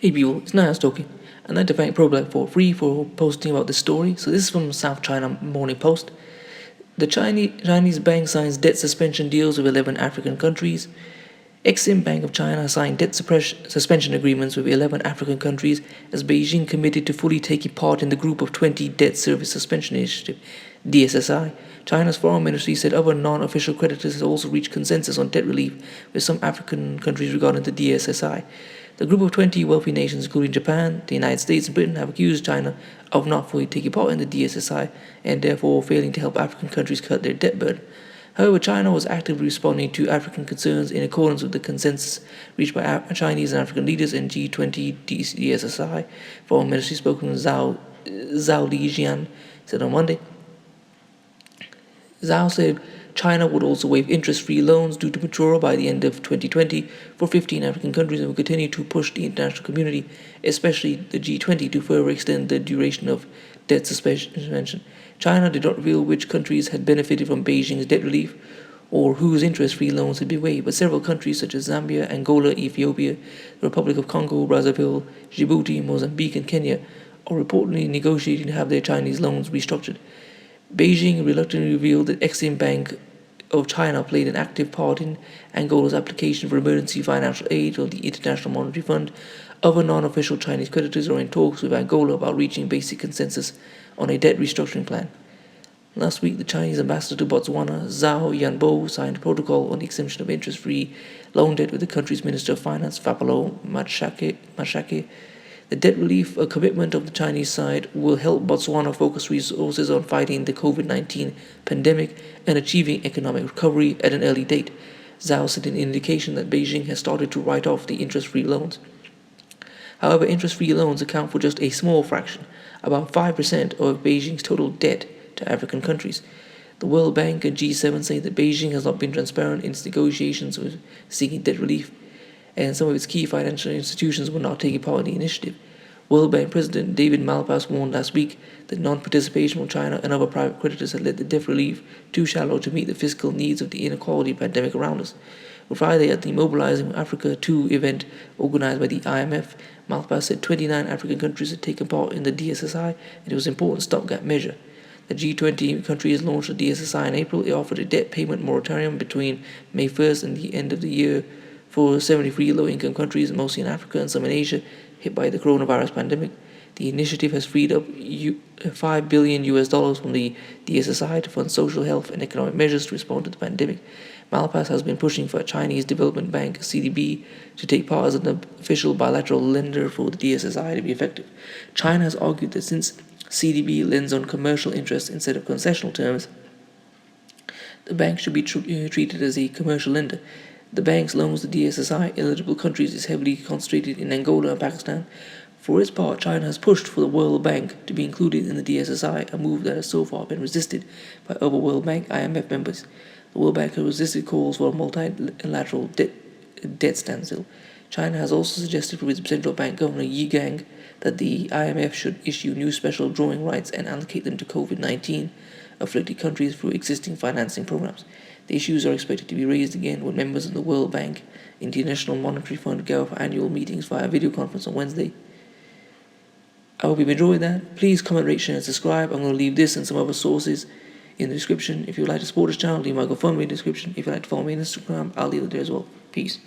Hey people, it's Niall Stokey. I'd like to thank ProBlack for free for posting about this story. So this is from South China Morning Post. The Chinese bank signs debt suspension deals with 11 African countries. Exim Bank of China signed debt suspension agreements with 11 African countries as Beijing committed to fully taking part in the Group of 20 Debt Service Suspension Initiative, DSSI. China's foreign ministry said other non-official creditors have also reached consensus on debt relief with some African countries regarding the DSSI. The Group of 20 wealthy nations, including Japan, the United States, and Britain, have accused China of not fully taking part in the DSSI and therefore failing to help African countries cut their debt burden. However, China was actively responding to African concerns in accordance with the consensus reached by Chinese and African leaders in G20 DSSI. Foreign Ministry spokesman Zhao Lijian said on Monday. Zhao said China would also waive interest-free loans due to mature by the end of 2020 for 15 African countries and will continue to push the international community, especially the G20, to further extend the duration of debt suspension. China did not reveal which countries had benefited from Beijing's debt relief or whose interest-free loans had been waived, but several countries such as Zambia, Angola, Ethiopia, the Republic of Congo, Brazzaville, Djibouti, Mozambique, and Kenya are reportedly negotiating to have their Chinese loans restructured. Beijing reluctantly revealed that Exim Bank of China played an active part in Angola's application for emergency financial aid of the International Monetary Fund. Other non-official Chinese creditors are in talks with Angola about reaching basic consensus on a debt restructuring plan. Last week, the Chinese ambassador to Botswana, Zhao Yanbo, signed a protocol on the exemption of interest-free loan debt with the country's Minister of Finance, Fapalo Mashake. The debt relief, a commitment of the Chinese side, will help Botswana focus resources on fighting the COVID-19 pandemic and achieving economic recovery at an early date. Zhao said an indication that Beijing has started to write off the interest-free loans. However, interest-free loans account for just a small fraction, about 5% of Beijing's total debt to African countries. The World Bank and G7 say that Beijing has not been transparent in its negotiations with seeking debt relief, and some of its key financial institutions were not taking part in the initiative. World Bank President David Malpass warned last week that non-participation from China and other private creditors had led the debt relief too shallow to meet the fiscal needs of the inequality pandemic around us. On Friday, at the Mobilizing Africa 2 event organized by the IMF, Malpass said 29 African countries had taken part in the DSSI, and it was an important stopgap measure. The G20 countries launched the DSSI in April. It offered a debt payment moratorium between May 1st and the end of the year for 73 low-income countries, mostly in Africa and some in Asia, hit by the coronavirus pandemic. The initiative has freed up $5 billion from the DSSI to fund social health and economic measures to respond to the pandemic. Malpass has been pushing for a Chinese Development Bank, CDB, to take part as an official bilateral lender for the DSSI to be effective. China has argued that since CDB lends on commercial interests instead of concessional terms, the bank should be treated as a commercial lender. The bank's loans to DSSI eligible countries is heavily concentrated in Angola and Pakistan. For its part, China has pushed for the World Bank to be included in the DSSI, a move that has so far been resisted by other World Bank IMF members. The World Bank has resisted calls for a multilateral debt standstill. China has also suggested through its central bank governor Yi Gang that the IMF should issue new special drawing rights and allocate them to COVID-19 afflicted countries through existing financing programs. The issues are expected to be raised again when members of the World Bank and the International Monetary Fund gather for annual meetings via video conference on Wednesday. I hope you've enjoyed that. Please comment, rate, share, and subscribe. I'm going to leave this and some other sources in the description. If you'd like to support this channel, leave my GoFundMe in the description. If you'd like to follow me on Instagram, I'll leave it there as well. Peace.